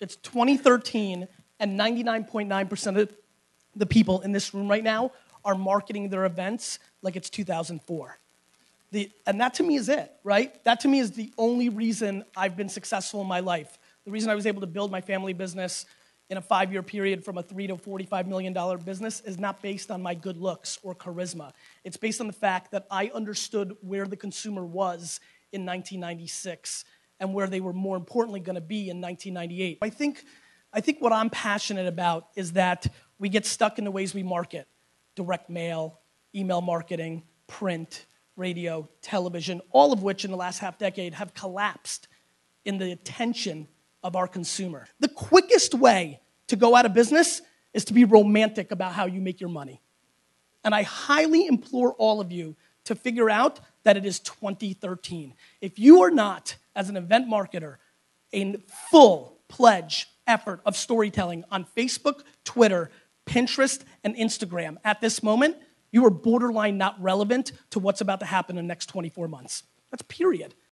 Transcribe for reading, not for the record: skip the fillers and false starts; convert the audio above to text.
It's 2013, and 99.9% of the people in this room right now are marketing their events like it's 2004. And that to me is it, right? That to me is the only reason I've been successful in my life. The reason I was able to build my family business in a 5-year period from a $3 to $45 million business is not based on my good looks or charisma. It's based on the fact that I understood where the consumer was in 1996 and where they were more importantly going to be in 1998. I think what I'm passionate about is that we get stuck in the ways we market. Direct mail, email marketing, print, radio, television, all of which in the last half decade have collapsed in the attention of our consumer. The quickest way to go out of business is to be romantic about how you make your money. And I highly implore all of you to figure out that it is 2013. If you are not, as an event marketer, a full-pledged effort of storytelling on Facebook, Twitter, Pinterest, and Instagram at this moment, you are borderline not relevant to what's about to happen in the next 24 months. That's period.